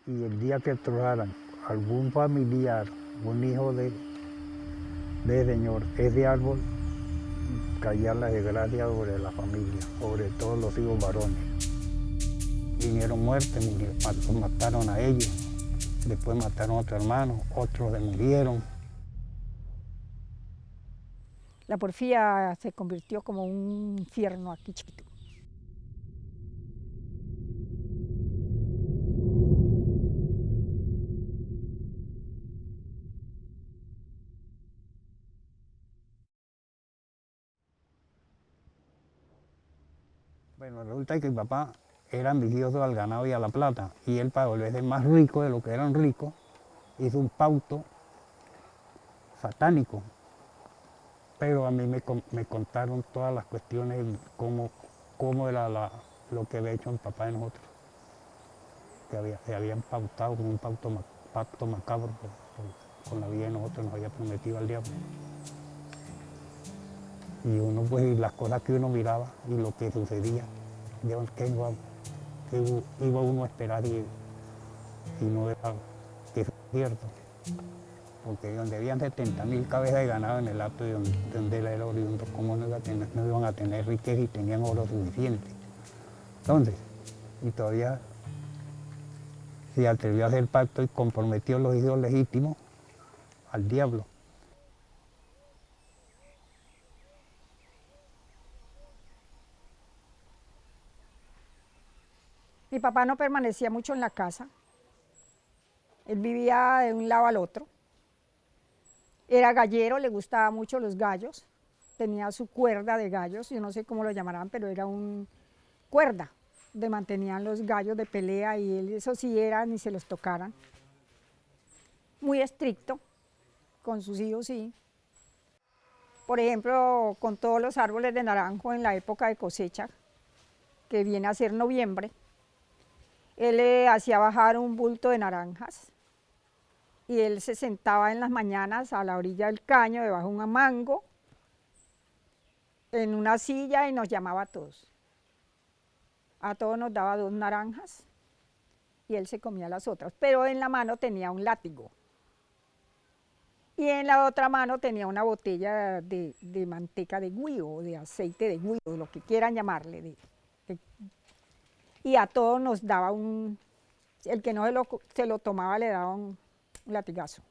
y el día que trozaran algún familiar, un hijo de señor, ese árbol caía la desgracia sobre la familia, sobre todos los hijos varones. Vinieron muertes, mataron a ellos, después mataron a otro hermano, otros se murieron. La porfía se convirtió como un infierno aquí chiquito. Bueno, resulta que mi papá era ambicioso al ganado y a la plata, y él, para volverse más rico de lo que eran ricos, hizo un pauto satánico. Pero a mí me contaron todas las cuestiones, cómo era lo que había hecho mi papá de nosotros, que se habían pautado con un pacto macabro con la vida de nosotros, nos había prometido al diablo. Y uno, pues, las cosas que uno miraba y lo que sucedía, qué iba uno a esperar y no era que eso es cierto. Porque donde habían 70.000 cabezas de ganado en el acto de donde él era oriundo, ¿cómo no iban a tener riqueza y tenían oro suficiente? Entonces, y todavía se atrevió a hacer pacto y comprometió a los hijos legítimos al diablo. Mi papá no permanecía mucho en la casa. Él vivía de un lado al otro. Era gallero, le gustaban mucho los gallos. Tenía su cuerda de gallos, yo no sé cómo lo llamarán, pero era un cuerda donde mantenían los gallos de pelea y él, eso sí era, ni se los tocaran. Muy estricto con sus hijos, sí. Por ejemplo, con todos los árboles de naranjo en la época de cosecha, que viene a ser noviembre, él le hacía bajar un bulto de naranjas y él se sentaba en las mañanas a la orilla del caño, debajo de un mango, en una silla y nos llamaba a todos. A todos nos daba 2 naranjas y él se comía las otras, pero en la mano tenía un látigo. Y en la otra mano tenía una botella de manteca de güiro, de aceite de güiro, lo que quieran llamarle. Y a todos nos daba el que no se lo tomaba le daba un latigazo.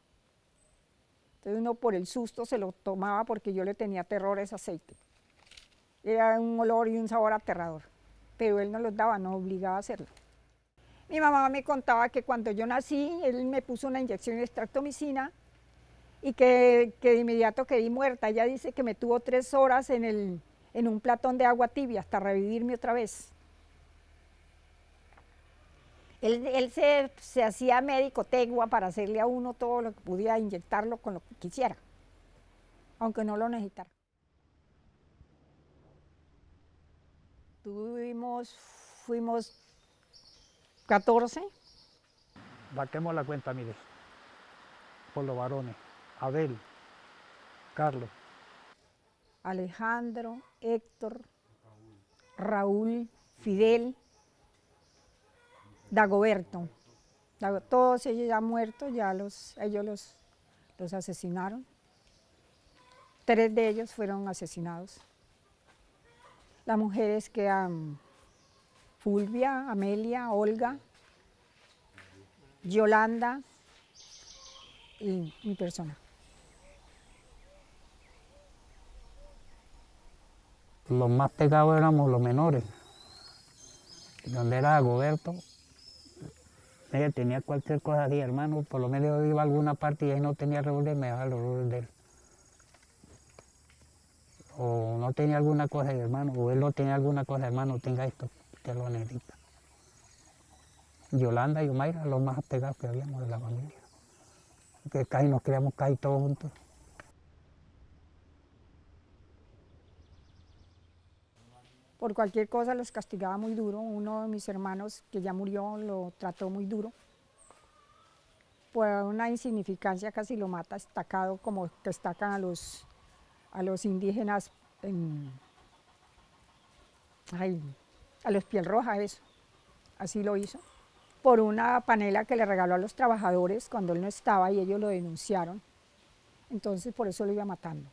Entonces uno por el susto se lo tomaba porque yo le tenía terror a ese aceite. Era un olor y un sabor aterrador, pero él no los daba, no obligaba a hacerlo. Mi mamá me contaba que cuando yo nací, él me puso una inyección de estreptomicina y que de inmediato quedé muerta. Ella dice que me tuvo 3 horas en un platón de agua tibia hasta revivirme otra vez. Él se hacía médico tegua para hacerle a uno todo lo que pudiera, inyectarlo con lo que quisiera, aunque no lo necesitara. Fuimos 14. Saquemos la cuenta, mire, por los varones: Abel, Carlos, Alejandro, Héctor, Raúl, Fidel, Dagoberto. Todos ellos ya muertos, ya ellos los asesinaron. 3 de ellos fueron asesinados. Las mujeres quedan Fulvia, Amelia, Olga, Yolanda y mi persona. los más pegados éramos los menores. Donde era Dagoberto, ella tenía cualquier cosa así, hermano, por lo menos yo iba a alguna parte y ahí no tenía revólver, me daba el revólver de él. O no tenía alguna cosa, hermano, o él no tenía alguna cosa, hermano, tenga esto, usted lo necesita. Yolanda y Omaira, los más pegados que habíamos de la familia, que casi nos criamos casi todos juntos. Por cualquier cosa los castigaba muy duro. Uno de mis hermanos, que ya murió, lo trató muy duro. Por una insignificancia casi lo mata, estacado como que estacan a los indígenas, ay, a los piel roja, eso. Así lo hizo. por una panela que le regaló a los trabajadores cuando él no estaba y ellos lo denunciaron. Entonces por eso lo iba matando.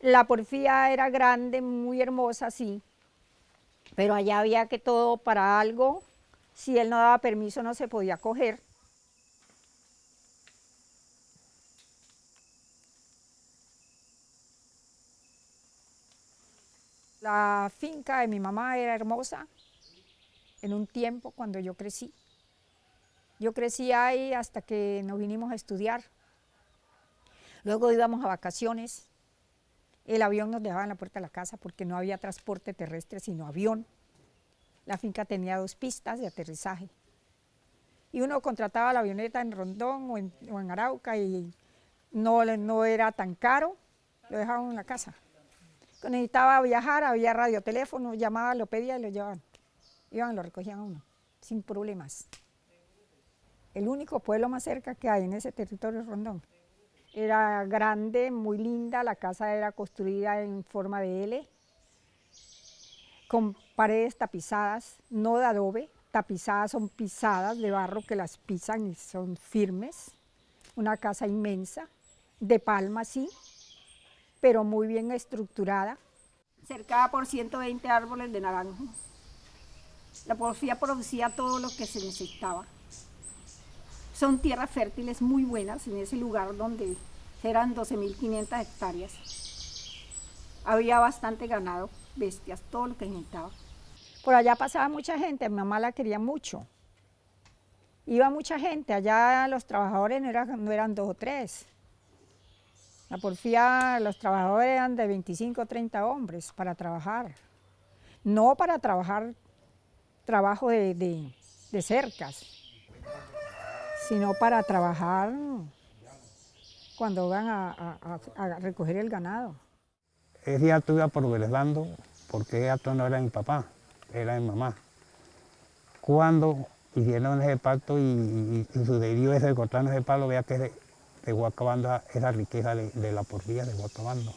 La porfía era grande, muy hermosa, sí, pero allá había que todo para algo, si él no daba permiso no se podía coger. La finca de mi mamá era hermosa en un tiempo cuando yo crecí. Yo crecí ahí hasta que nos vinimos a estudiar. Luego íbamos a vacaciones. El avión nos dejaba en la puerta de la casa porque no había transporte terrestre sino avión. La finca tenía 2 pistas de aterrizaje. Y uno contrataba la avioneta en Rondón o en Arauca y no era tan caro, lo dejaban en la casa. Cuando necesitaba viajar, había radioteléfono, llamaba, lo pedía y lo llevaban. Iban y lo recogían a uno, sin problemas. El único pueblo más cerca que hay en ese territorio es Rondón. Era grande, muy linda, la casa era construida en forma de L, con paredes tapizadas, no de adobe, tapizadas son pisadas de barro que las pisan y son firmes. Una casa inmensa, de palma sí, pero muy bien estructurada. Cercada por 120 árboles de naranjo. La porfía producía todo lo que se necesitaba. Son tierras fértiles muy buenas en ese lugar donde eran 12.500 hectáreas. Había bastante ganado, bestias, todo lo que necesitaba. Por allá pasaba mucha gente, mi mamá la quería mucho. Iba mucha gente, allá los trabajadores no eran 2 o 3. La porfía, los trabajadores eran de 25 o 30 hombres para trabajar. No para trabajar trabajo de cercas, sino para trabajar cuando van a recoger el ganado. Ese acto iba progresando porque ese acto no era mi papá, era mi mamá. Cuando hicieron ese pacto y sucedió ese, cortaron ese palo, vea que se fue acabando esa riqueza de la porfía, se fue acabando.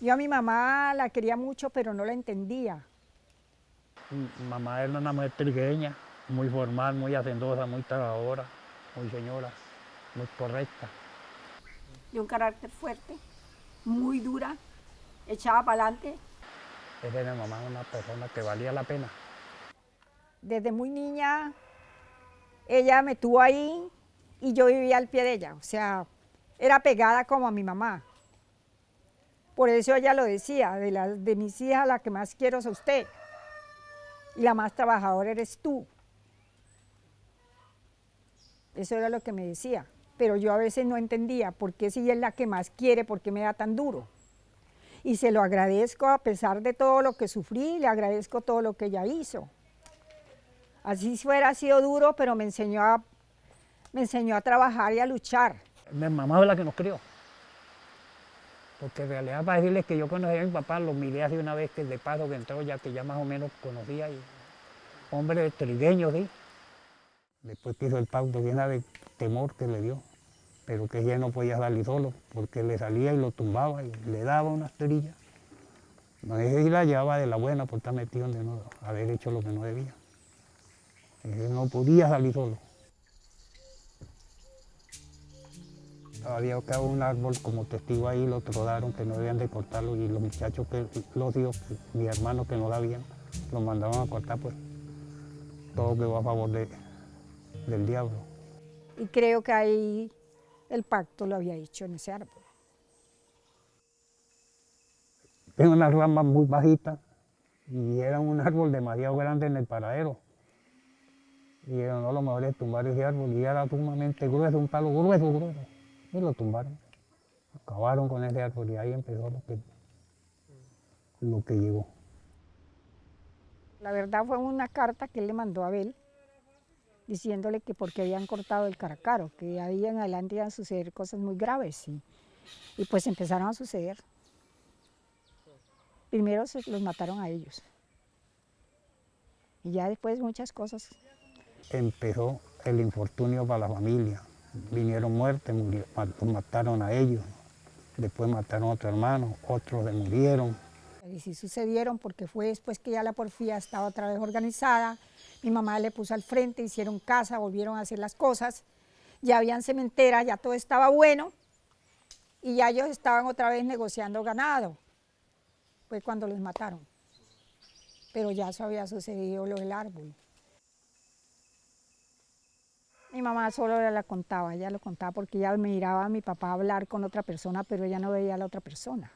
Yo a mi mamá la quería mucho, pero no la entendía. Mi mamá era una mujer trigueña, muy formal, muy hacendosa, muy trabajadora, muy señora, muy correcta. De un carácter fuerte, muy dura, echaba para adelante. Esa era mi mamá, una persona que valía la pena. Desde muy niña, ella me tuvo ahí y yo vivía al pie de ella. O sea, era pegada como a mi mamá. Por eso ella lo decía, de mis hijas la que más quiero es a usted. Y la más trabajadora eres tú. Eso era lo que me decía. Pero yo a veces no entendía por qué si ella es la que más quiere, por qué me da tan duro. Y se lo agradezco a pesar de todo lo que sufrí, le agradezco todo lo que ella hizo. Así fuera sido duro, pero me enseñó a trabajar y a luchar. Mi mamá fue la que nos crió. Porque en realidad para decirles que yo conocí a mi papá, lo miré hace una vez que de paso que entró ya que ya más o menos conocía. Y hombre trigueño, sí. Después que hizo el pacto, quién sabe temor que le dio. Pero que ella no podía salir solo, porque le salía y lo tumbaba y le daba unas trillas. No sé si la llevaba de la buena por estar metido donde no, haber hecho lo que no debía. Él no podía salir solo. Había quedado un árbol como testigo ahí, lo trodaron, que no debían de cortarlo, y los muchachos, los hijos, mis hermanos que no sabían, lo mandaban a cortar, pues todo quedó a favor del diablo. Y creo que ahí el pacto lo había hecho en ese árbol. Tengo unas ramas muy bajitas y era un árbol demasiado grande en el paradero. Y dijeron, no, lo mejor es tumbar ese árbol, y era sumamente grueso, un palo grueso, grueso. Y lo tumbaron. Acabaron con ese árbol y ahí empezó lo que llegó. La verdad fue una carta que él le mandó a Abel, diciéndole que porque habían cortado el caracaro, que ahí en adelante iban a suceder cosas muy graves. Y pues empezaron a suceder. Primero los mataron a ellos. Y ya después muchas cosas. Empezó el infortunio para la familia. Vinieron muertes, mataron a ellos. Después mataron a otro hermano, otros se murieron. Y sí sucedieron porque fue después que ya la porfía estaba otra vez organizada, mi mamá le puso al frente, hicieron casa, volvieron a hacer las cosas, ya habían cementera, ya todo estaba bueno y ya ellos estaban otra vez negociando ganado. Fue cuando los mataron, pero ya eso había sucedido lo del árbol. Mi mamá solo ella lo contaba porque ella miraba a mi papá hablar con otra persona, pero ella no veía a la otra persona.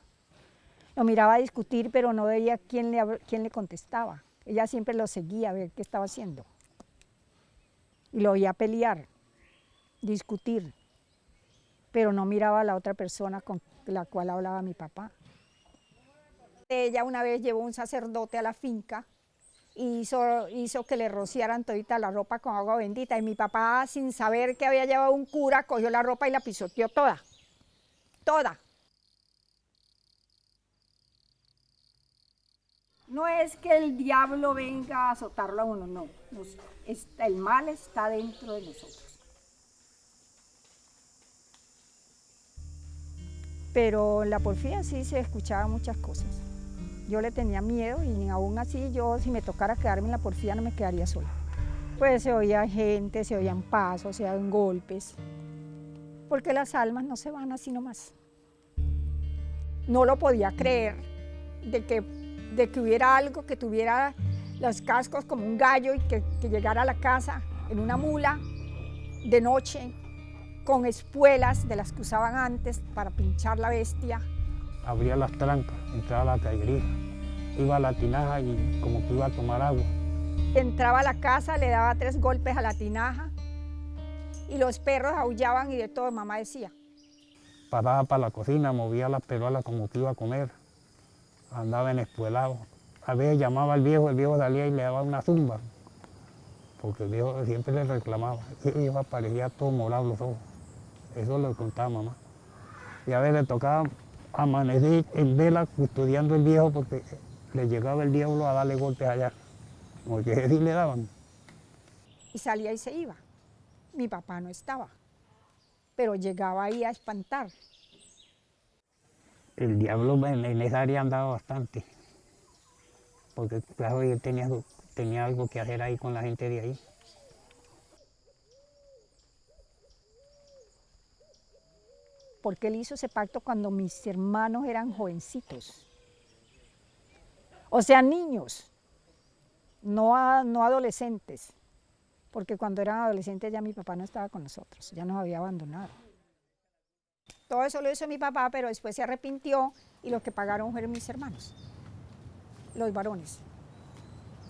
Lo miraba a discutir, pero no veía quién le contestaba. Ella siempre lo seguía a ver qué estaba haciendo. Y lo oía pelear, discutir, pero no miraba a la otra persona con la cual hablaba mi papá. Ella una vez llevó un sacerdote a la finca y hizo que le rociaran todita la ropa con agua bendita. Y mi papá, sin saber que había llevado un cura, cogió la ropa y la pisoteó toda, toda. No es que el diablo venga a azotarlo a uno, no. El mal está dentro de nosotros. Pero en la porfía sí se escuchaban muchas cosas. Yo le tenía miedo y aún así yo, si me tocara quedarme en la porfía, no me quedaría sola. Pues se oía gente, se oían pasos, se oían golpes, porque las almas no se van así nomás. No lo podía creer de que hubiera algo, que tuviera los cascos como un gallo y que llegara a la casa en una mula de noche con espuelas de las que usaban antes para pinchar la bestia. Abría las trancas, entraba a la cañería, iba a la tinaja y como que iba a tomar agua. Entraba a la casa, le daba 3 golpes a la tinaja y los perros aullaban y de todo, mamá decía. Paraba para la cocina, movía las perolas como que iba a comer, andaba en espuelado. A veces llamaba al viejo, el viejo salía y le daba una zumba, porque el viejo siempre le reclamaba. El viejo aparecía todo morado los ojos, eso lo contaba mamá. Y a veces le tocaba amanecer en vela custodiando el viejo porque le llegaba el diablo a darle golpes allá, porque sí le daban. Y salía y se iba. Mi papá no estaba, pero llegaba ahí a espantar. El diablo en esa área andaba bastante, porque claro, él tenía algo que hacer ahí con la gente de ahí. Porque él hizo ese pacto cuando mis hermanos eran jovencitos. O sea, niños, no adolescentes. Porque cuando eran adolescentes ya mi papá no estaba con nosotros, ya nos había abandonado. Todo eso lo hizo mi papá, pero después se arrepintió y los que pagaron fueron mis hermanos, los varones,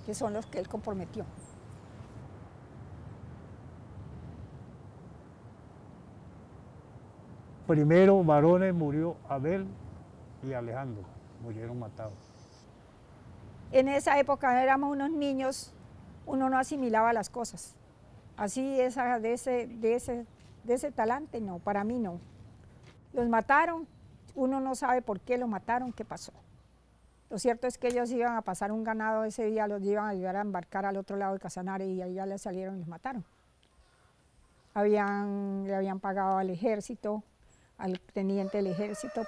que son los que él comprometió. Primero varones murió Abel y Alejandro, murieron matados. En esa época éramos unos niños, uno no asimilaba las cosas. Así de ese talante, no, para mí no. Los mataron, uno no sabe por qué los mataron, qué pasó. Lo cierto es que ellos iban a pasar un ganado ese día, los iban a ayudar a embarcar al otro lado de Casanare y ahí ya les salieron y los mataron. Le habían pagado al ejército, al teniente del ejército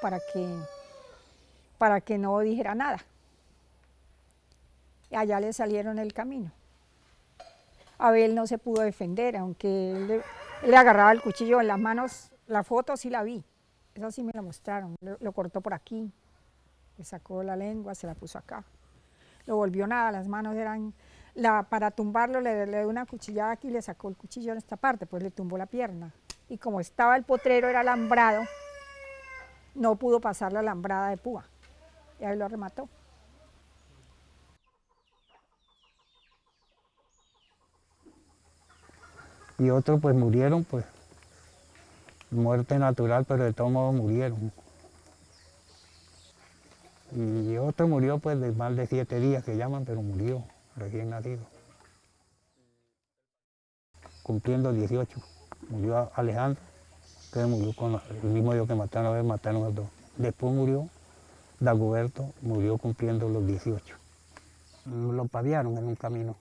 para que no dijera nada. Y allá le salieron el camino. Abel no se pudo defender, aunque él le agarraba el cuchillo en las manos. La foto sí la vi, esa sí me la mostraron. Lo cortó por aquí, le sacó la lengua, se la puso acá. Lo volvió nada, las manos eran... para tumbarlo le dio una cuchillada aquí y le sacó el cuchillo en esta parte, pues le tumbó la pierna. Y como estaba el potrero, era alambrado, no pudo pasar la alambrada de púa. Y ahí lo remató. Y otros pues murieron, pues, muerte natural, pero de todos modos murieron. Y otro murió pues de más de 7 días que llaman, pero murió, recién nacido. Cumpliendo 18, murió Alejandro, que murió con el mismo día que mataron a ver, mataron a 2. Después murió Dagoberto, murió cumpliendo los 18. Lo paviaron en un camino,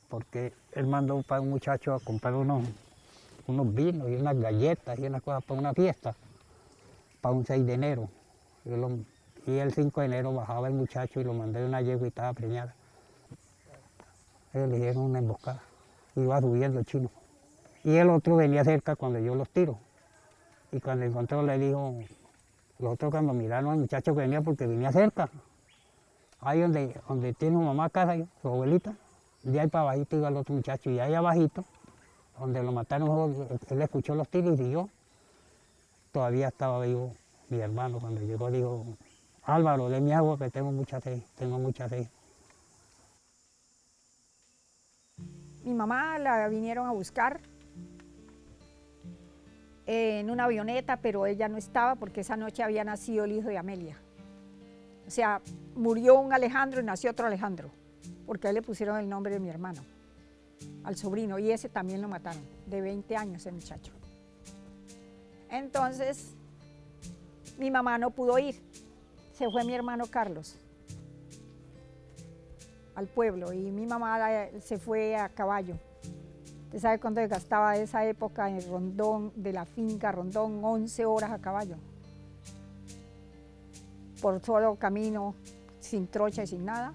porque él mandó para un muchacho a comprar unos vinos y unas galletas y unas cosas para una fiesta, para un 6 de enero. Y el 5 de enero bajaba el muchacho y lo mandé de una yegua y estaba preñada. Ellos le dieron una emboscada. Iba subiendo el chino. Y el otro venía cerca cuando yo los tiro. Y cuando encontró le dijo, los otros cuando miraron al muchacho que venía porque venía cerca. Ahí donde tiene su mamá casa, su abuelita, de ahí para abajito iba el otro muchacho. Y ahí abajito, donde lo mataron, él escuchó los tiros y siguió. Todavía estaba vivo mi hermano. Cuando llegó dijo, Álvaro, deme agua que tengo mucha sed, tengo mucha sed. Mi mamá la vinieron a buscar en una avioneta, pero ella no estaba porque esa noche había nacido el hijo de Amelia. O sea, murió un Alejandro y nació otro Alejandro, porque a él le pusieron el nombre de mi hermano, al sobrino, y ese también lo mataron, de 20 años el muchacho. Entonces, mi mamá no pudo ir, se fue mi hermano Carlos al pueblo y mi mamá se fue a caballo. ¿Usted sabe cuánto gastaba de esa época en el Rondón, de la finca Rondón? 11 horas a caballo. Por solo camino, sin trocha y sin nada.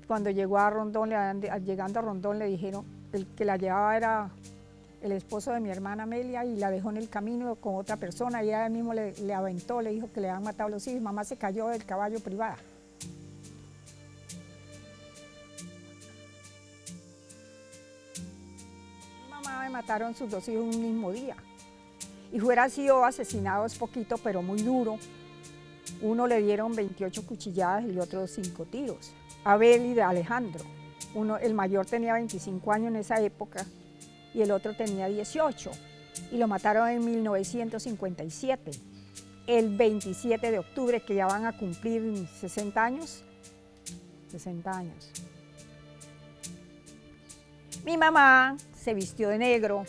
Cuando llegó a Rondón, llegando a Rondón, le dijeron, el que la llevaba era el esposo de mi hermana Amelia y la dejó en el camino con otra persona y ella mismo le aventó, le dijo que le habían matado a los hijos. Mamá se cayó del caballo privada. Me mataron sus 2 hijos un mismo día y fuera sido asesinados poquito pero muy duro. Uno le dieron 28 cuchilladas y el otro 5 tiros. Abel y Alejandro. El mayor tenía 25 años en esa época y el otro tenía 18 y lo mataron en 1957, el 27 de octubre, que ya van a cumplir 60 años. 60 años. Mi mamá se vistió de negro,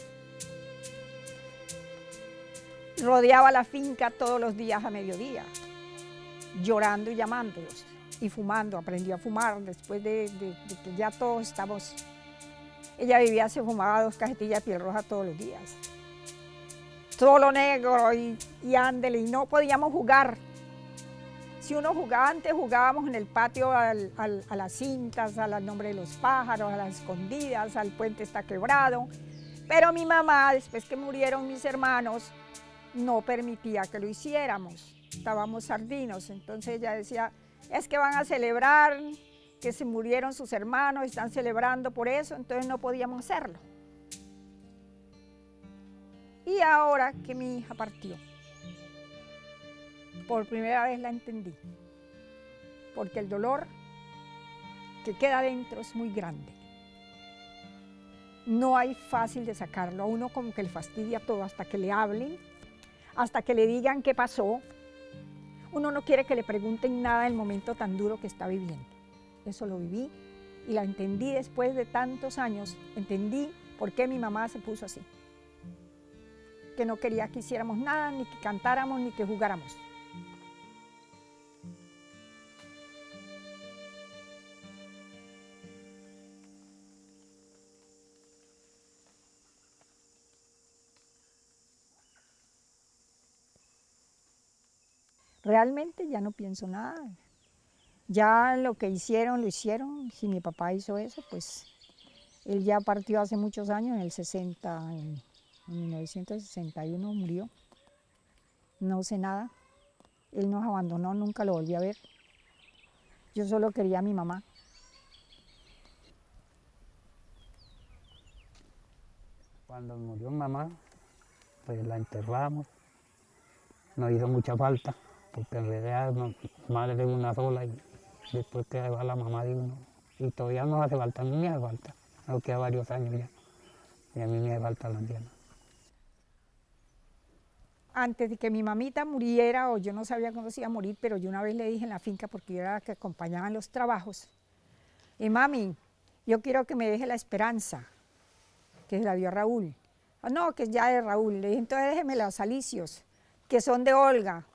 rodeaba la finca todos los días a mediodía, llorando y llamándolos, y fumando. Aprendió a fumar después de que ya todos estamos. Ella vivía, se fumaba 2 cajetillas de piel roja todos los días. Solo negro y ándele, y no podíamos jugar. Si uno jugaba antes, jugábamos en el patio a las cintas, al nombre de los pájaros, a las escondidas, al puente está quebrado. Pero mi mamá, después que murieron mis hermanos, no permitía que lo hiciéramos. Estábamos sardinos, entonces ella decía, es que van a celebrar que se murieron sus hermanos, están celebrando por eso, entonces no podíamos hacerlo. Y ahora que mi hija partió, por primera vez la entendí, porque el dolor que queda dentro es muy grande. No hay fácil de sacarlo, a uno como que le fastidia todo hasta que le hablen, hasta que le digan qué pasó. Uno no quiere que le pregunten nada del momento tan duro que está viviendo. Eso lo viví y la entendí después de tantos años, entendí por qué mi mamá se puso así. Que no quería que hiciéramos nada, ni que cantáramos, ni que jugáramos. Realmente ya no pienso nada. Ya lo que hicieron, lo hicieron. Si mi papá hizo eso, pues él ya partió hace muchos años, en el 60, en 1961 murió. No sé nada. Él nos abandonó, nunca lo volví a ver. Yo solo quería a mi mamá. Cuando murió mamá, pues la enterramos. Nos hizo mucha falta, porque en realidad madre de una sola y después que va la mamá de uno. Y todavía nos hace falta, a mí me hace falta, nos queda varios años ya, y a mí me hace falta la anciana. Antes de que mi mamita muriera, o yo no sabía cómo se iba a morir, pero yo una vez le dije en la finca, porque yo era la que acompañaba en los trabajos, y mami, yo quiero que me deje la esperanza, que se la dio Raúl. Ah, no, que es ya de Raúl. Le dije, entonces déjeme los alicios, que son de Olga.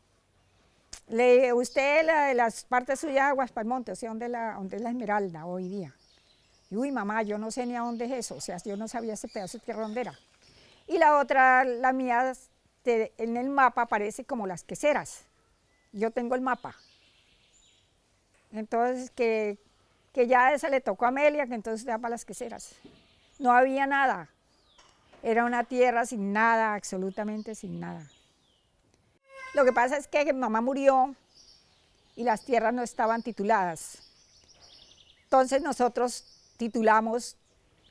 Le dije, usted de las partes suyas de Aguasparmonte, o sea, ¿dónde es la Esmeralda hoy día? Y uy, mamá, yo no sé ni a dónde es eso, o sea, yo no sabía ese pedazo de tierra dónde era. Y la otra, la mía, en el mapa aparece como Las Queseras. Yo tengo el mapa. Entonces, que ya esa le tocó a Amelia, que entonces ya para las queseras. No había nada. Era una tierra sin nada, absolutamente sin nada. Lo que pasa es que mi mamá murió y las tierras no estaban tituladas. Entonces nosotros titulamos,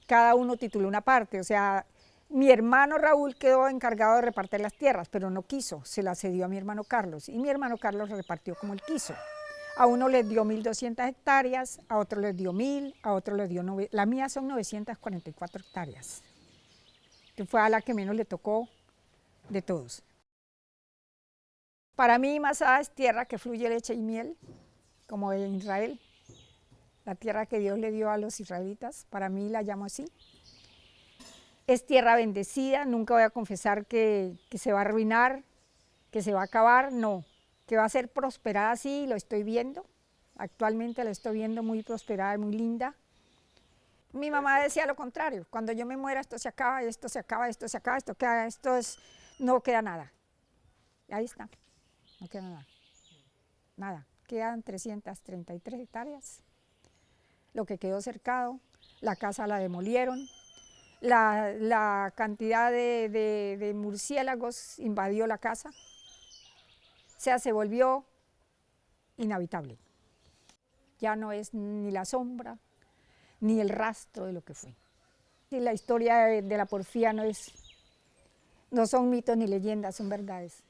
cada uno tituló una parte, o sea, mi hermano Raúl quedó encargado de repartir las tierras, pero no quiso, se las cedió a mi hermano Carlos, y mi hermano Carlos repartió como él quiso. A uno les dio 1.200 hectáreas, a otro les dio 1.000, a otro les dio, la mía son 944 hectáreas, que fue a la que menos le tocó de todos. Para mí Masada es tierra que fluye leche y miel, como en Israel, la tierra que Dios le dio a los israelitas, para mí la llamo así. Es tierra bendecida, nunca voy a confesar que se va a arruinar, que se va a acabar, no, que va a ser prosperada, sí, lo estoy viendo, actualmente la estoy viendo muy prosperada y muy linda. Mi mamá decía lo contrario, cuando yo me muera esto se acaba, esto se acaba, esto se acaba, no queda nada. Y ahí está, no queda nada, nada, quedan 333 hectáreas, lo que quedó cercado, la casa la demolieron. La cantidad de murciélagos invadió la casa, o sea, se volvió inhabitable. Ya no es ni la sombra, ni el rastro de lo que fue. Y la historia de la porfía no son mitos ni leyendas, son verdades.